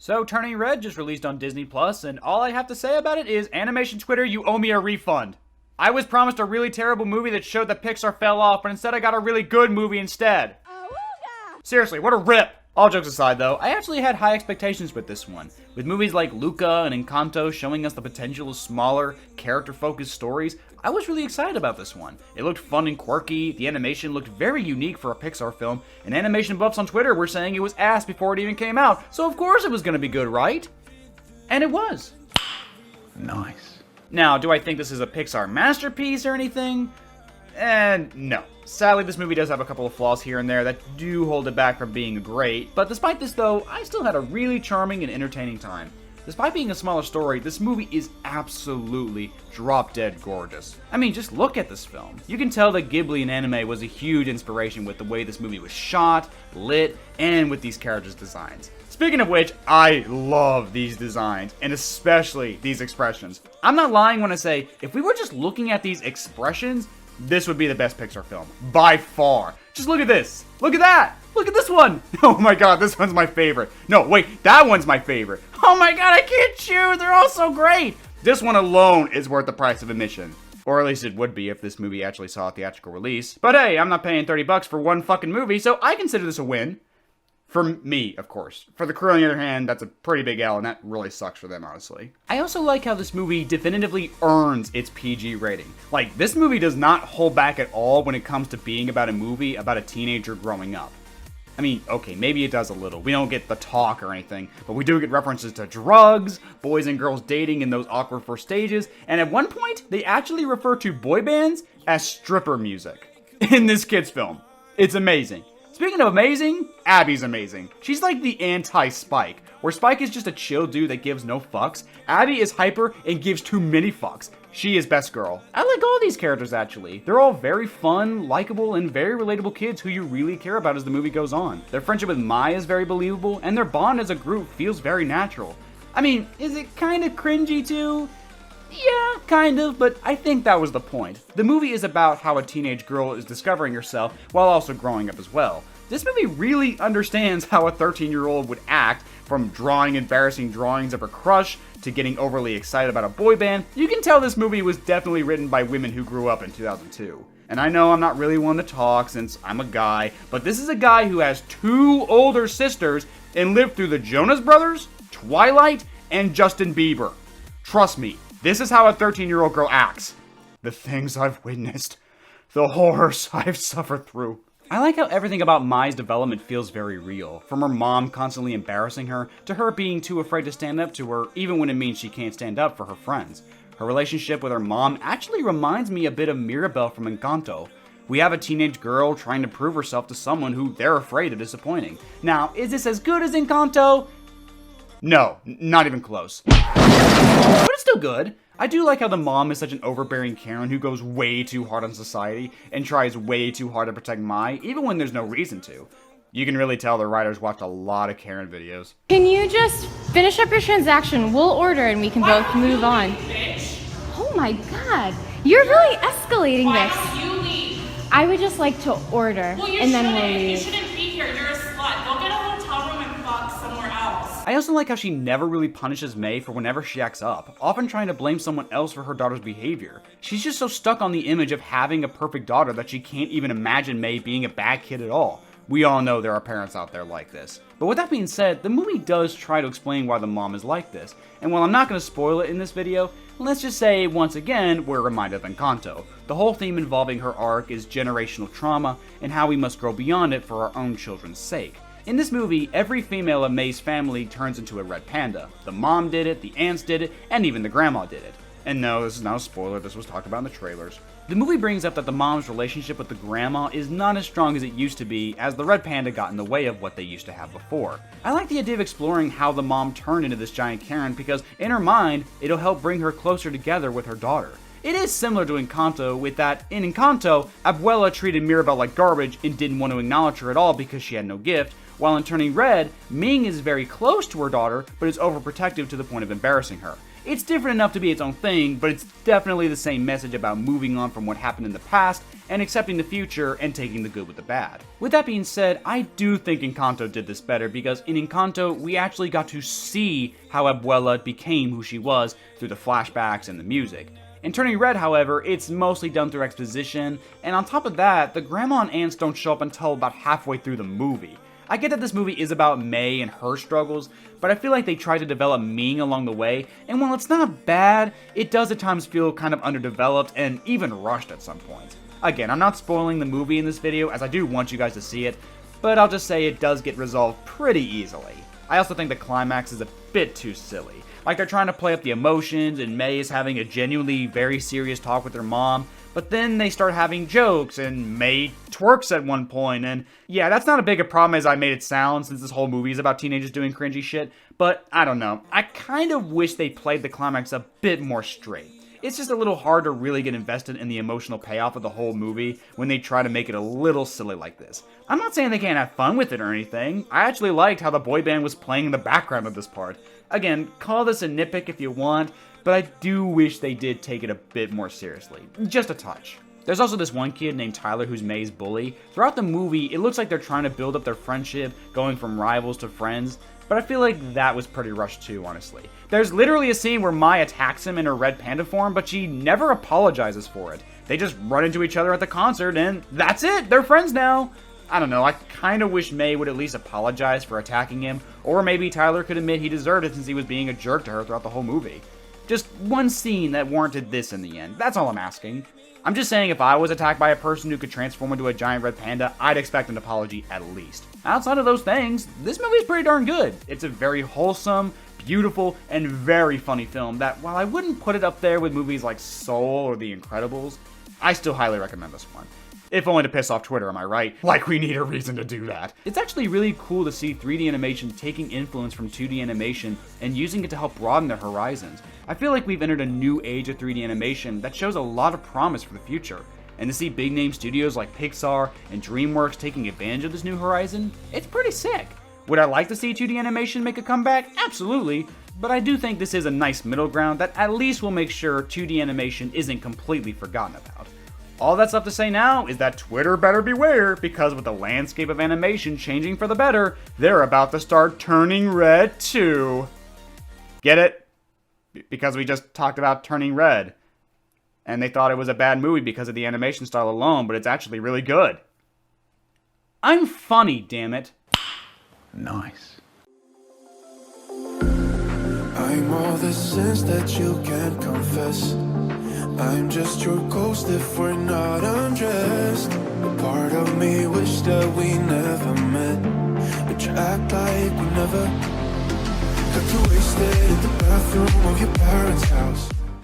So, Turning Red just released on Disney Plus, and all I have to say about it is, Animation Twitter, you owe me a refund. I was promised a really terrible movie that showed that Pixar fell off, but instead I got a really good movie instead. Seriously, what a rip! All jokes aside though, I actually had high expectations with this one. With movies like Luca and Encanto showing us the potential of smaller, character-focused stories, I was really excited about this one. It looked fun and quirky, the animation looked very unique for a Pixar film, and animation buffs on Twitter were saying it was ass before it even came out, so of course it was gonna be good, right? And it was. Nice. Now, do I think this is a Pixar masterpiece or anything? No. Sadly, this movie does have a couple of flaws here and there that do hold it back from being great, but despite this though, I still had a really charming and entertaining time. Despite being a smaller story, this movie is absolutely drop-dead gorgeous. I mean, just look at this film. You can tell that Ghibli in anime was a huge inspiration with the way this movie was shot, lit, and with these characters' designs. Speaking of which, I love these designs, and especially these expressions. I'm not lying when I say, if we were just looking at these expressions, this would be the best Pixar film. By far. Just look at this. Look at that. Look at this one. Oh my god, this one's my favorite. No, wait, that one's my favorite. Oh my god, I can't choose. They're all so great. This one alone is worth the price of admission. Or at least it would be if this movie actually saw a theatrical release. But hey, I'm not paying $30 for one fucking movie, so I consider this a win. For me, of course. For the crew, on the other hand, that's a pretty big L, and that really sucks for them, honestly. I also like how this movie definitively earns its PG rating. Like, this movie does not hold back at all when it comes to being about a movie about a teenager growing up. I mean, okay, maybe it does a little. We don't get the talk or anything, but we do get references to drugs, boys and girls dating in those awkward first stages, and at one point, they actually refer to boy bands as stripper music in this kid's film. It's amazing. Speaking of amazing, Abby's amazing. She's like the anti-Spike, where Spike is just a chill dude that gives no fucks. Abby is hyper and gives too many fucks. She is best girl. I like all these characters actually. They're all very fun, likable, and very relatable kids who you really care about as the movie goes on. Their friendship with Mai is very believable, and their bond as a group feels very natural. I mean, is it kind of cringy too? Yeah, kind of, but I think that was the point. The movie is about how a teenage girl is discovering herself while also growing up as well. This movie really understands how a 13-year-old would act, from drawing embarrassing drawings of her crush to getting overly excited about a boy band. You can tell this movie was definitely written by women who grew up in 2002. And I know I'm not really one to talk since I'm a guy, but this is a guy who has 2 older sisters and lived through the Jonas Brothers, Twilight, and Justin Bieber. Trust me, this is how a 13-year-old girl acts. The things I've witnessed, the horrors I've suffered through. I like how everything about Mai's development feels very real. From her mom constantly embarrassing her, to her being too afraid to stand up to her, even when it means she can't stand up for her friends. Her relationship with her mom actually reminds me a bit of Mirabel from Encanto. We have a teenage girl trying to prove herself to someone who they're afraid of disappointing. Now, is this as good as Encanto? No, not even close. But it's still good. I do like how the mom is such an overbearing Karen who goes way too hard on society and tries way too hard to protect Mai, even when there's no reason to. You can really tell the writers watched a lot of Karen videos. Can you just finish up your transaction? We'll order and we can both move on. Oh my god, you're really escalating this. Why don't you leave? I would just like to order and then we'll You leave. shouldn't be here. You're a slut. Go get a hotel room and fuck somewhere else. I also like how she never really punishes May for whenever she acts up, often trying to blame someone else for her daughter's behavior. She's just so stuck on the image of having a perfect daughter that she can't even imagine May being a bad kid at all. We all know there are parents out there like this. But with that being said, the movie does try to explain why the mom is like this. And while I'm not going to spoil it in this video, let's just say, once again, we're reminded of Encanto. The whole theme involving her arc is generational trauma and how we must grow beyond it for our own children's sake. In this movie, every female of May's family turns into a red panda. The mom did it, the aunts did it, and even the grandma did it. And no, this is not a spoiler, this was talked about in the trailers. The movie brings up that the mom's relationship with the grandma is not as strong as it used to be, as the red panda got in the way of what they used to have before. I like the idea of exploring how the mom turned into this giant Karen because in her mind, it'll help bring her closer together with her daughter. It is similar to Encanto with that, in Encanto, Abuela treated Mirabel like garbage and didn't want to acknowledge her at all because she had no gift, while in Turning Red, Ming is very close to her daughter, but is overprotective to the point of embarrassing her. It's different enough to be its own thing, but it's definitely the same message about moving on from what happened in the past and accepting the future and taking the good with the bad. With that being said, I do think Encanto did this better because in Encanto, we actually got to see how Abuela became who she was through the flashbacks and the music. In Turning Red, however, it's mostly done through exposition, and on top of that, the grandma and aunts don't show up until about halfway through the movie. I get that this movie is about May and her struggles, but I feel like they tried to develop Ming along the way, and while it's not bad, it does at times feel kind of underdeveloped and even rushed at some points. Again, I'm not spoiling the movie in this video, as I do want you guys to see it, but I'll just say it does get resolved pretty easily. I also think the climax is a bit too silly. Like they're trying to play up the emotions, and May is having a genuinely very serious talk with her mom, but then they start having jokes, and May twerks at one point, and yeah, that's not as big a problem as I made it sound, since this whole movie is about teenagers doing cringy shit, but I don't know. I kind of wish they played the climax a bit more straight. It's just a little hard to really get invested in the emotional payoff of the whole movie when they try to make it a little silly like this. I'm not saying they can't have fun with it or anything. I actually liked how the boy band was playing in the background of this part. Again, call this a nitpick if you want, but I do wish they did take it a bit more seriously. Just a touch. There's also this one kid named Tyler who's May's bully. Throughout the movie, it looks like they're trying to build up their friendship, going from rivals to friends, but I feel like that was pretty rushed too, honestly. There's literally a scene where Mai attacks him in her red panda form, but she never apologizes for it. They just run into each other at the concert, and that's it! They're friends now! I don't know, I kinda wish May would at least apologize for attacking him, or maybe Tyler could admit he deserved it since he was being a jerk to her throughout the whole movie. Just one scene that warranted this in the end, that's all I'm asking. I'm just saying if I was attacked by a person who could transform into a giant red panda, I'd expect an apology at least. Outside of those things, this movie is pretty darn good. It's a very wholesome, beautiful, and very funny film that, while I wouldn't put it up there with movies like Soul or The Incredibles, I still highly recommend this one. If only to piss off Twitter, am I right? Like we need a reason to do that. It's actually really cool to see 3D animation taking influence from 2D animation and using it to help broaden their horizons. I feel like we've entered a new age of 3D animation that shows a lot of promise for the future. And to see big name studios like Pixar and DreamWorks taking advantage of this new horizon, it's pretty sick. Would I like to see 2D animation make a comeback? Absolutely. But I do think this is a nice middle ground that at least will make sure 2D animation isn't completely forgotten about. All that's left to say now is that Twitter better beware, because with the landscape of animation changing for the better, they're about to start turning red too. Get it? Because we just talked about Turning Red. And they thought it was a bad movie because of the animation style alone, but it's actually really good. I'm funny, damn it. Nice. I'm all the sins that you can't confess. I'm just your ghost if we're not undressed. A part of me wish that we never met, but you act like we never. Got too wasted in the bathroom of your